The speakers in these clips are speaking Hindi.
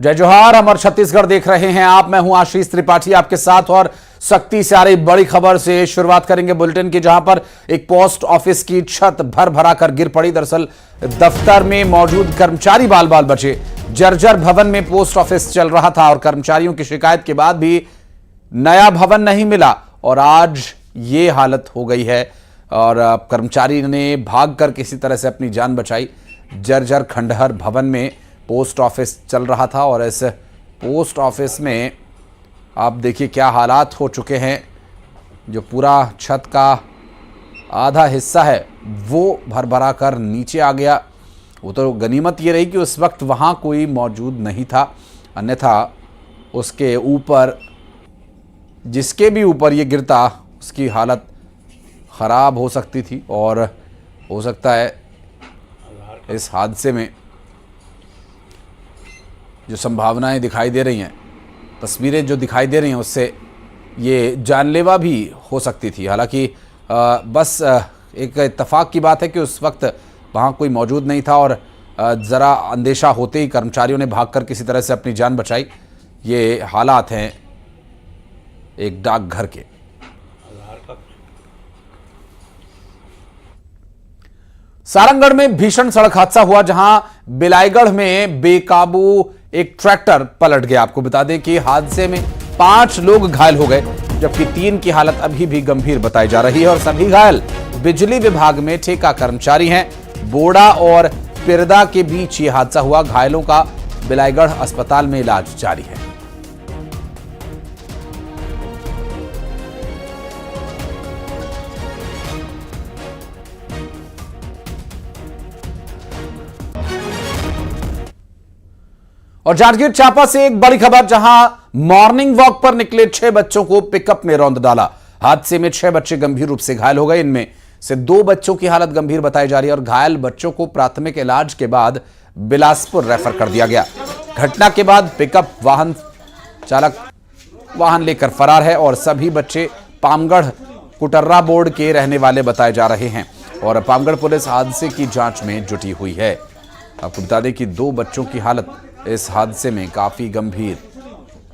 जय जोहार। अमर छत्तीसगढ़ देख रहे हैं आप। मैं हूं आशीष त्रिपाठी आपके साथ और सख्ती से आ रही बड़ी खबर से शुरुआत करेंगे बुलेटिन की, जहां पर एक पोस्ट ऑफिस की छत भर भरा कर गिर पड़ी। दरअसल दफ्तर में मौजूद कर्मचारी बाल बाल बचे। जर्जर भवन में पोस्ट ऑफिस चल रहा था और कर्मचारियों की शिकायत के बाद भी नया भवन नहीं मिला और आज ये हालत हो गई है। और कर्मचारी ने भागकर किसी तरह से अपनी जान बचाई। जर्जर खंडहर भवन में पोस्ट ऑफिस चल रहा था और इस पोस्ट ऑफिस में आप देखिए क्या हालात हो चुके हैं। जो पूरा छत का आधा हिस्सा है वो भर भरा कर नीचे आ गया। वो तो गनीमत ये रही कि उस वक्त वहाँ कोई मौजूद नहीं था, अन्यथा उसके ऊपर जिसके भी ऊपर ये गिरता उसकी हालत ख़राब हो सकती थी। और हो सकता है इस हादसे में जो संभावनाएं दिखाई दे रही हैं, तस्वीरें जो दिखाई दे रही हैं, उससे ये जानलेवा भी हो सकती थी। हालांकि बस एक इत्तेफाक की बात है कि उस वक्त वहाँ कोई मौजूद नहीं था और ज़रा अंदेशा होते ही कर्मचारियों ने भागकर किसी तरह से अपनी जान बचाई। ये हालात हैं एक डाकघर के। सारंगगढ़ में भीषण सड़क हादसा हुआ, जहां बिलाईगढ़ में बेकाबू एक ट्रैक्टर पलट गया। आपको बता दें कि हादसे में 5 लोग घायल हो गए, जबकि 3 की हालत अभी भी गंभीर बताई जा रही है और सभी घायल बिजली विभाग में ठेका कर्मचारी हैं। बोड़ा और पिरदा के बीच ये हादसा हुआ। घायलों का बिलाईगढ़ अस्पताल में इलाज जारी है। और जांजगीर चांपा से एक बड़ी खबर, जहां मॉर्निंग वॉक पर निकले 6 बच्चों को पिकअप में रौंद डाला। हादसे में 6 बच्चे गंभीर रूप से घायल हो गए। इनमें से 2 बच्चों की हालत गंभीर बताई जा रही है और घायल बच्चों को प्राथमिक इलाज के बाद बिलासपुर रेफर कर दिया गया। घटना के बाद पिकअप वाहन चालक वाहन लेकर फरार है और सभी बच्चे पामगढ़ कुटर्रा बोर्ड के रहने वाले बताए जा रहे हैं और पामगढ़ पुलिस हादसे की जांच में जुटी हुई है। आपको बता दें कि 2 बच्चों की हालत इस हादसे में काफ़ी गंभीर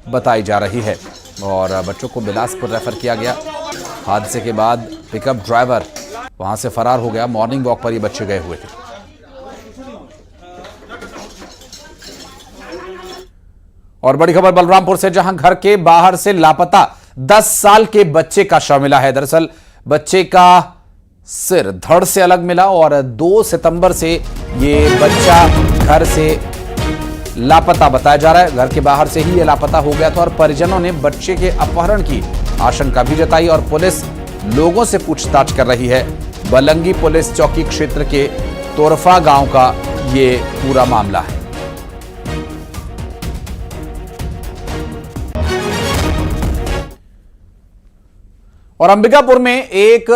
बताई जा रही है और बच्चों को बिलासपुर रेफर किया गया। हादसे के बाद पिकअप ड्राइवर वहां से फरार हो गया। मॉर्निंग वॉक पर ये बच्चे गए हुए थे। और बड़ी खबर बलरामपुर से, जहां घर के बाहर से लापता 10 साल के बच्चे का शव मिला है। दरअसल बच्चे का सिर धड़ से अलग मिला और 2 सितंबर से ये बच्चा घर से लापता बताया जा रहा है। घर के बाहर से ही ये लापता हो गया था और परिजनों ने बच्चे के अपहरण की आशंका भी जताई और पुलिस लोगों से पूछताछ कर रही है। बलंगी पुलिस चौकी क्षेत्र के तोरफा गांव का ये पूरा मामला है। और अंबिकापुर में एक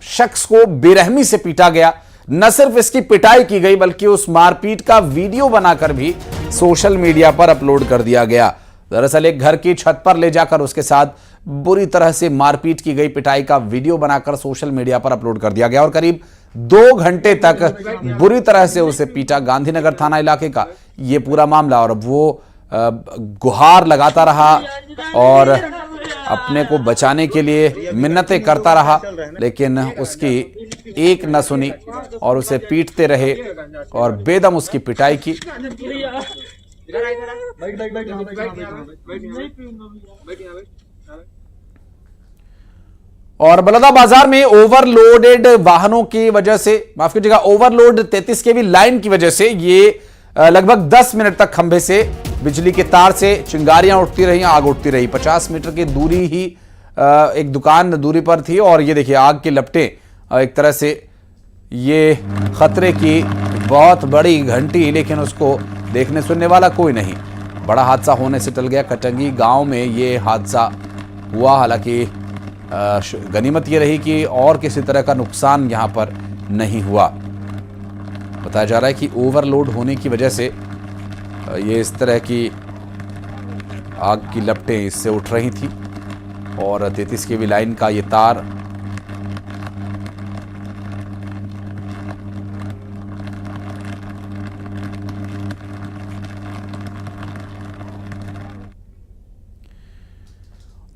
शख्स को बेरहमी से पीटा गया। न सिर्फ इसकी पिटाई की गई बल्कि उस मारपीट का वीडियो बनाकर भी सोशल मीडिया पर अपलोड कर दिया गया। दरअसल एक घर की छत पर ले जाकर उसके साथ बुरी तरह से मारपीट की गई। पिटाई का वीडियो बनाकर सोशल मीडिया पर अपलोड कर दिया गया और करीब 2 घंटे तक बुरी तरह से उसे पीटा। गांधीनगर थाना इलाके का ये पूरा मामला। और वो गुहार लगाता रहा और अपने को बचाने के लिए मिन्नतें करता रहा, लेकिन उसकी एक न सुनी और उसे पीटते रहे और बेदम उसकी पिटाई की। और बलौदाबाजार में ओवरलोडेड वाहनों की वजह से, माफ कीजिएगा, ओवरलोड 33 केवी लाइन की वजह से ये लगभग 10 मिनट तक खंभे से बिजली के तार से चिंगारियां उठती रही, आग उठती रही। 50 मीटर की दूरी ही एक दुकान दूरी पर थी और ये देखिए आग की लपटें। एक तरह से ये खतरे की बहुत बड़ी घंटी, लेकिन उसको देखने सुनने वाला कोई नहीं। बड़ा हादसा होने से टल गया। कटंगी गांव में ये हादसा हुआ। हालांकि गनीमत ये रही कि और किसी तरह का नुकसान यहां पर नहीं हुआ। बताया जा रहा है कि ओवरलोड होने की वजह से ये इस तरह की आग की लपटें इससे उठ रही थी और 33 केवी लाइन का ये तार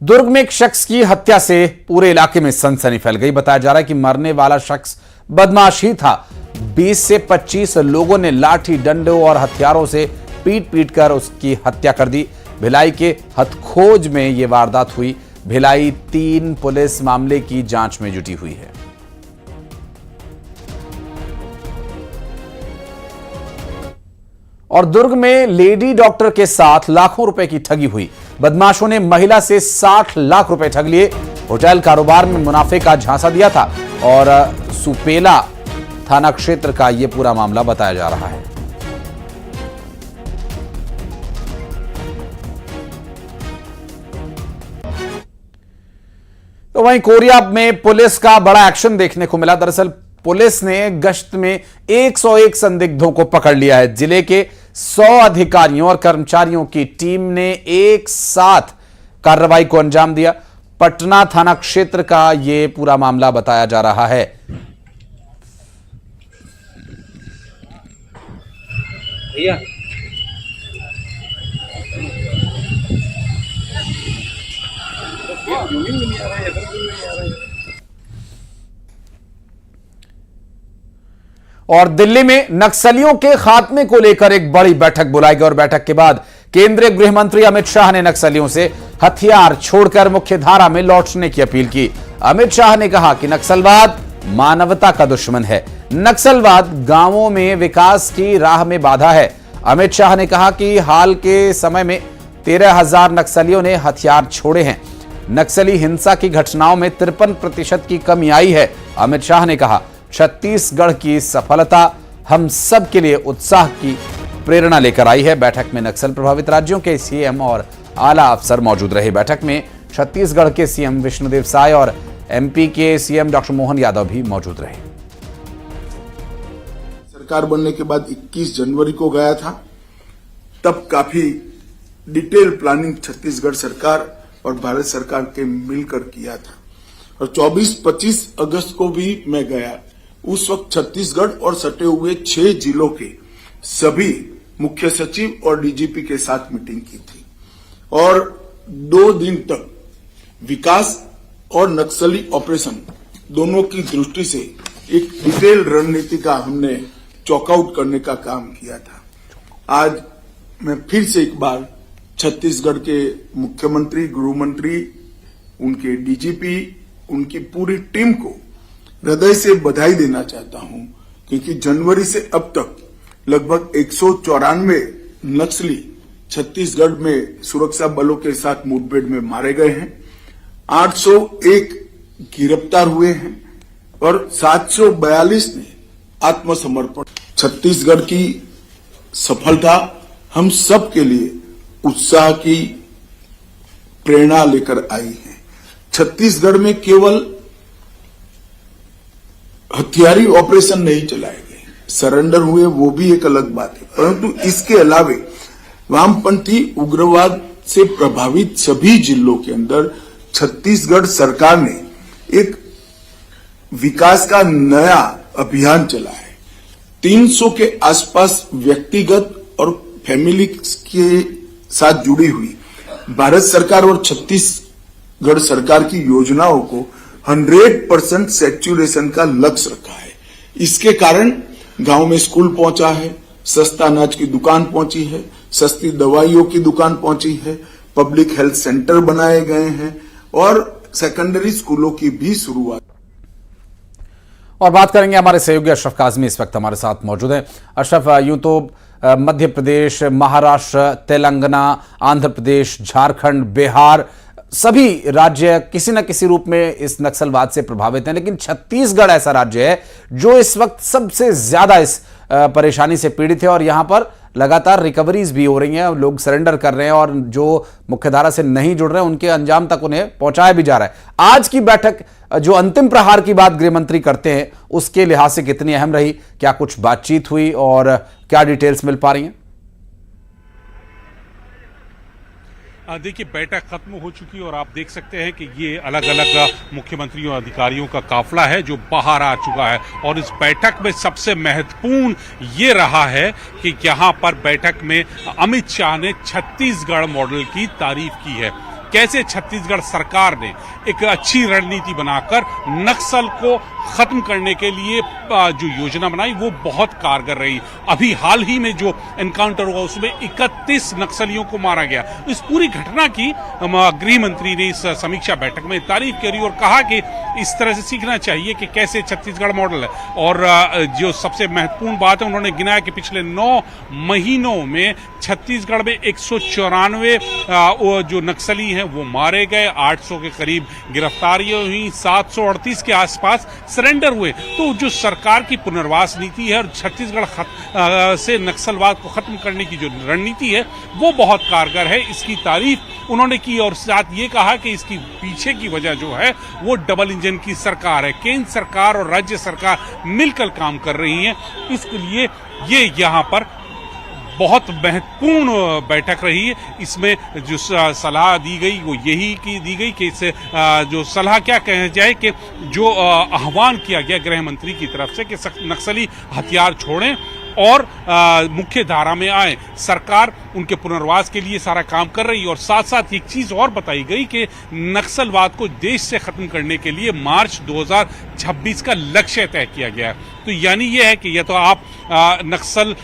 दुर्ग में एक शख्स की हत्या से पूरे इलाके में सनसनी फैल गई। बताया जा रहा है कि मरने वाला शख्स बदमाश ही था। 20 से 25 लोगों ने लाठी डंडों और हथियारों से पीट पीट कर उसकी हत्या कर दी। भिलाई के हथखोज में यह वारदात हुई। भिलाई 3 पुलिस मामले की जांच में जुटी हुई है। और दुर्ग में लेडी डॉक्टर के साथ लाखों रुपए की ठगी हुई। बदमाशों ने महिला से 60 लाख रुपए ठग लिए। होटल कारोबार में मुनाफे का झांसा दिया था और सुपेला थाना क्षेत्र का यह पूरा मामला बताया जा रहा है। तो वहीं कोरिया में पुलिस का बड़ा एक्शन देखने को मिला। दरअसल पुलिस ने गश्त में 101 संदिग्धों को पकड़ लिया है। जिले के 100 अधिकारियों और कर्मचारियों की टीम ने एक साथ कार्रवाई को अंजाम दिया। पटना थाना क्षेत्र का यह पूरा मामला बताया जा रहा है। भैया और दिल्ली में नक्सलियों के खात्मे को लेकर एक बड़ी बैठक बुलाई गई और बैठक के बाद केंद्रीय गृह मंत्री अमित शाह ने नक्सलियों से हथियार छोड़कर मुख्यधारा में लौटने की अपील की। अमित शाह ने कहा कि नक्सलवाद मानवता का दुश्मन है। नक्सलवाद गांवों में विकास की राह में बाधा है। अमित शाह ने कहा कि हाल के समय में 13,000 नक्सलियों ने हथियार छोड़े हैं। नक्सली हिंसा की घटनाओं में 53% की कमी आई है। अमित शाह ने कहा छत्तीसगढ़ की सफलता हम सब के लिए उत्साह की प्रेरणा लेकर आई है। बैठक में नक्सल प्रभावित राज्यों के सीएम और आला अफसर मौजूद रहे। बैठक में छत्तीसगढ़ के सीएम विष्णुदेव साय और एमपी के सीएम डॉक्टर मोहन यादव भी मौजूद रहे। सरकार बनने के बाद 21 जनवरी को गया था। तब काफी डिटेल प्लानिंग छत्तीसगढ़ सरकार और भारत सरकार के मिलकर किया था और 24-25 अगस्त को भी मैं गया। उस वक्त छत्तीसगढ़ और सटे हुए 6 जिलों के सभी मुख्य सचिव और डीजीपी के साथ मीटिंग की थी और 2 दिन तक विकास और नक्सली ऑपरेशन दोनों की दृष्टि से एक डिटेल रणनीति का हमने चॉकआउट करने का काम किया था। आज मैं फिर से एक बार छत्तीसगढ़ के मुख्यमंत्री, गृह मंत्री, उनके डीजीपी, उनकी पूरी टीम को हृदय से बधाई देना चाहता हूं क्योंकि जनवरी से अब तक लगभग 194 नक्सली छत्तीसगढ़ में सुरक्षा बलों के साथ मुठभेड़ में मारे गए हैं। 801 गिरफ्तार हुए हैं और 742 ने आत्मसमर्पण। छत्तीसगढ़ की सफलता हम सब के लिए उत्साह की प्रेरणा लेकर आई है। छत्तीसगढ़ में केवल हथियारी ऑपरेशन नहीं चलाए गए, सरेंडर हुए वो भी एक अलग बात है, परंतु इसके अलावे वामपंथी उग्रवाद से प्रभावित सभी जिलों के अंदर छत्तीसगढ़ सरकार ने एक विकास का नया अभियान चला है। 300 के आसपास व्यक्तिगत और फैमिली के साथ जुड़ी हुई भारत सरकार और छत्तीसगढ़ सरकार की योजनाओं को 100% सैचुरेशन का लक्ष्य रखा है। इसके कारण गांव में स्कूल पहुंचा है, सस्ता अनाज की दुकान पहुंची है, सस्ती दवाइयों की दुकान पहुंची है, पब्लिक हेल्थ सेंटर बनाए गए हैं और सेकेंडरी स्कूलों की भी शुरुआत। और बात करेंगे हमारे सहयोगी अशरफ काजमी इस वक्त हमारे साथ मौजूद हैं। अशरफ, यूं तो मध्य प्रदेश, महाराष्ट्र, तेलंगाना, आंध्र प्रदेश, झारखंड, बिहार सभी राज्य किसी न किसी रूप में इस नक्सलवाद से प्रभावित हैं, लेकिन छत्तीसगढ़ ऐसा राज्य है जो इस वक्त सबसे ज्यादा इस परेशानी से पीड़ित है और यहां पर लगातार रिकवरीज भी हो रही हैं, लोग सरेंडर कर रहे हैं और जो मुख्यधारा से नहीं जुड़ रहे हैं उनके अंजाम तक उन्हें पहुंचाया भी जा रहा है। आज की बैठक जो अंतिम प्रहार की बात गृह मंत्री करते हैं उसके लिहाज से कितनी अहम रही, क्या कुछ बातचीत हुई और क्या डिटेल्स मिल पा रही हैं? देखिए, बैठक खत्म हो चुकी और आप देख सकते हैं कि ये अलग अलग मुख्यमंत्रियों और अधिकारियों का काफिला है जो बाहर आ चुका है और इस बैठक में सबसे महत्वपूर्ण ये रहा है कि यहाँ पर बैठक में अमित शाह ने छत्तीसगढ़ मॉडल की तारीफ की है। कैसे छत्तीसगढ़ सरकार ने एक अच्छी रणनीति बनाकर नक्सल को खत्म करने के लिए जो योजना बनाई वो बहुत कारगर रही। अभी हाल ही में जो एनकाउंटर हुआ उसमें 31 नक्सलियों को मारा गया। इस पूरी घटना की गृह मंत्री ने इस समीक्षा बैठक में तारीफ करी और कहा कि इस तरह से सीखना चाहिए कि कैसे छत्तीसगढ़ मॉडल है। और जो सबसे महत्वपूर्ण बात है, उन्होंने गिनाया कि पिछले 9 महीनों में छत्तीसगढ़ में 194 जो नक्सली हैं वो मारे गए, 800 के करीब गिरफ्तारियां हुई, 738 के आसपास सरेंडर हुए। तो जो सरकार की पुनर्वास नीति है और छत्तीसगढ़ से नक्सलवाद को खत्म करने की जो रणनीति है वो बहुत कारगर है, इसकी तारीफ उन्होंने की। और साथ ये कहा कि इसकी पीछे की वजह जो है वो डबल इंजन की सरकार है। केंद्र सरकार और राज्य सरकार मिलकर काम कर रही है। इसके लिए ये यहाँ पर बहुत महत्वपूर्ण बैठक रही है। इसमें जो सलाह दी गई वो यही की दी गई कि इससे जो सलाह क्या कहा जाए कि जो आह्वान किया गया गृह मंत्री की तरफ से कि नक्सली हथियार छोड़ें और मुख्य धारा में आए। सरकार उनके पुनर्वास के लिए सारा काम कर रही है। और साथ साथ एक चीज और बताई गई कि नक्सलवाद को देश से खत्म करने के लिए मार्च 2026 का लक्ष्य तय किया गया है। तो यानी यह है कि या तो आप नक्सल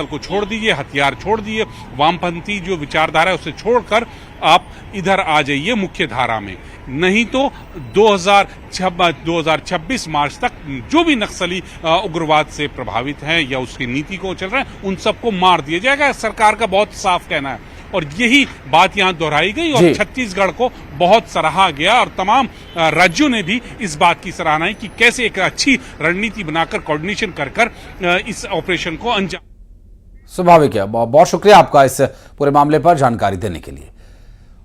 को छोड़ दीजिए, हथियार छोड़ दीजिए, वामपंथी जो विचारधारा है उसे छोड़कर आप इधर आ जाइए मुख्य धारा में, नहीं तो 2026 मार्च तक जो भी नक्सली उग्रवाद से प्रभावित हैं या उसकी नीति को चल रहे हैं उन सबको मार दिया जाएगा। सरकार का बहुत साफ कहना है और यही बात यहां दोहराई गई और छत्तीसगढ़ को बहुत सराहा गया और तमाम राज्यों ने भी इस बात की सराहना की कि कैसे एक अच्छी रणनीति बनाकर कोऑर्डिनेशन कर इस ऑपरेशन को अंजाम। स्वाभाविक है। बहुत शुक्रिया आपका इस पूरे मामले पर जानकारी देने के लिए।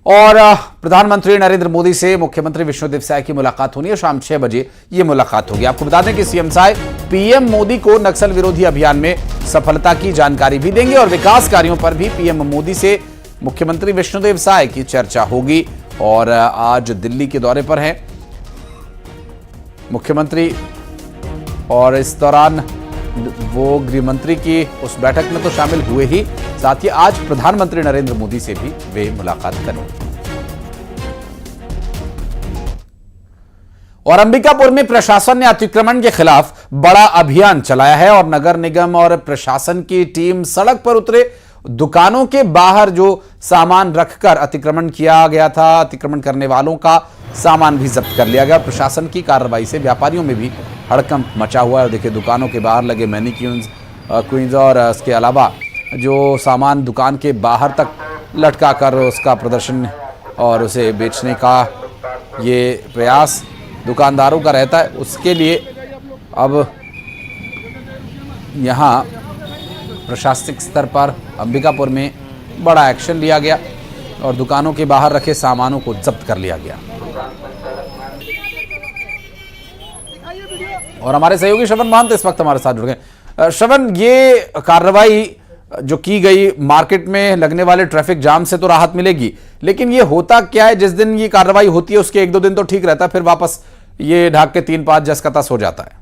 और प्रधानमंत्री नरेंद्र मोदी से मुख्यमंत्री विष्णुदेव साय की मुलाकात होनी है। शाम 6 बजे ये मुलाकात होगी। आपको बता दें कि सीएम साय पीएम मोदी को नक्सल विरोधी अभियान में सफलता की जानकारी भी देंगे और विकास कार्यों पर भी पीएम मोदी से मुख्यमंत्री विष्णुदेव साय की चर्चा होगी। और आज दिल्ली के दौरे पर हैं मुख्यमंत्री और इस दौरान वो गृह मंत्री की उस बैठक में तो शामिल हुए ही, साथ ही आज प्रधानमंत्री नरेंद्र मोदी से भी वे मुलाकात करेंगे। और अंबिकापुर में प्रशासन ने अतिक्रमण के खिलाफ बड़ा अभियान चलाया है और नगर निगम और प्रशासन की टीम सड़क पर उतरे। दुकानों के बाहर जो सामान रखकर अतिक्रमण किया गया था, अतिक्रमण करने वालों का सामान भी जब्त कर लिया गया। प्रशासन की कार्रवाई से व्यापारियों में भी हड़कंप मचा हुआ है। देखिए, दुकानों के बाहर लगे मैनीक्यून्स और इसके अलावा जो सामान दुकान के बाहर तक लटका कर उसका प्रदर्शन और उसे बेचने का ये प्रयास दुकानदारों का रहता है। उसके लिए अब यहाँ प्रशासनिक स्तर पर अंबिकापुर में बड़ा एक्शन लिया गया और दुकानों के बाहर रखे सामानों को जब्त कर लिया गया। और हमारे सहयोगी श्रवण महंत इस वक्त हमारे साथ जुड़ गए। श्रवण, ये कार्रवाई जो की गई, मार्केट में लगने वाले ट्रैफिक जाम से तो राहत मिलेगी, लेकिन ये होता क्या है, जिस दिन ये कार्रवाई होती है उसके 1-2 दिन तो ठीक रहता है, फिर वापस ये ढाक के 3-5 जस का तस हो जाता है।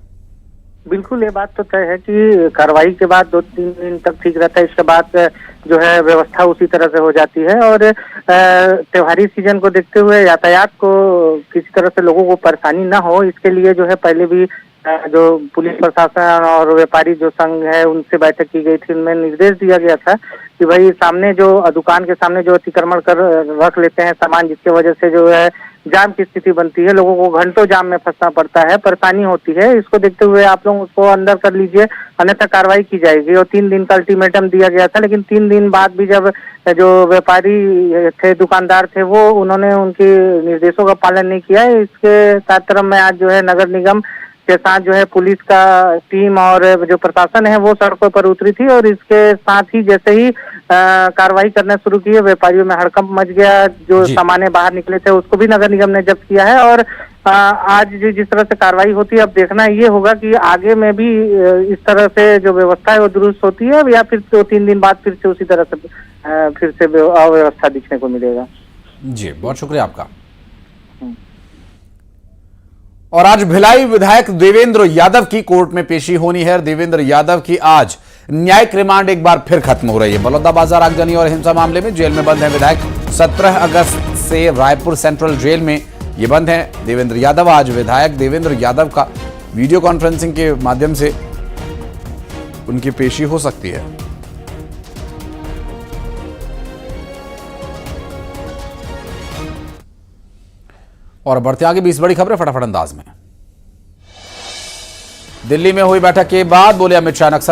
बिल्कुल, ये बात तो तय है कि कार्रवाई के बाद 2-3 दिन तक ठीक रहता है। इसके बाद जो है व्यवस्था उसी तरह से हो जाती है और त्योहारी सीजन को देखते हुए यातायात को किसी तरह से लोगों को परेशानी ना हो, इसके लिए जो है पहले भी जो पुलिस प्रशासन और व्यापारी जो संघ है उनसे बैठक की गई थी। उनमें निर्देश दिया गया था कि भाई सामने जो दुकान के सामने जो अतिक्रमण कर रख लेते हैं सामान, जिसकी वजह से जो है जाम की स्थिति बनती है, लोगों को घंटों जाम में फंसना पड़ता है, परेशानी होती है। इसको देखते हुए आप लोग उसको अंदर कर लीजिए, अन्यथा कार्रवाई की जाएगी। और 3 दिन का अल्टीमेटम दिया गया था, लेकिन 3 दिन बाद भी जब जो व्यापारी थे, दुकानदार थे, वो उन्होंने उनके निर्देशों का पालन नहीं किया। इसके तात्पर्य में आज जो है नगर निगम के साथ जो है पुलिस का टीम और जो प्रशासन है वो सड़कों पर उतरी थी और इसके साथ ही जैसे ही कार्रवाई करना शुरू की है, व्यापारियों में हड़कंप मच गया। जो सामान बाहर निकले थे उसको भी नगर निगम ने जब्त किया है और आज जिस तरह से कार्रवाई होती है, अब देखना ये होगा कि आगे में भी इस तरह से जो व्यवस्था है वो दुरुस्त होती है या फिर 2-3 दिन बाद फिर से उसी तरह से फिर से अव्यवस्था दिखने को मिलेगा। जी, बहुत शुक्रिया आपका। और आज भिलाई विधायक देवेंद्र यादव की कोर्ट में पेशी होनी है। देवेंद्र यादव की आज न्यायिक रिमांड एक बार फिर खत्म हो रही है। बलौदाबाजार आगजनी और हिंसा मामले में जेल में बंद है विधायक 17 अगस्त से रायपुर सेंट्रल जेल में ये बंद है देवेंद्र यादव। आज विधायक देवेंद्र यादव का वीडियो कॉन्फ्रेंसिंग के माध्यम से उनकी पेशी हो सकती है। और बढ़ते आगे 20 बड़ी खबरें फटाफट अंदाज में। दिल्ली में हुई बैठक के बाद बोले अमित शाह, नक्सल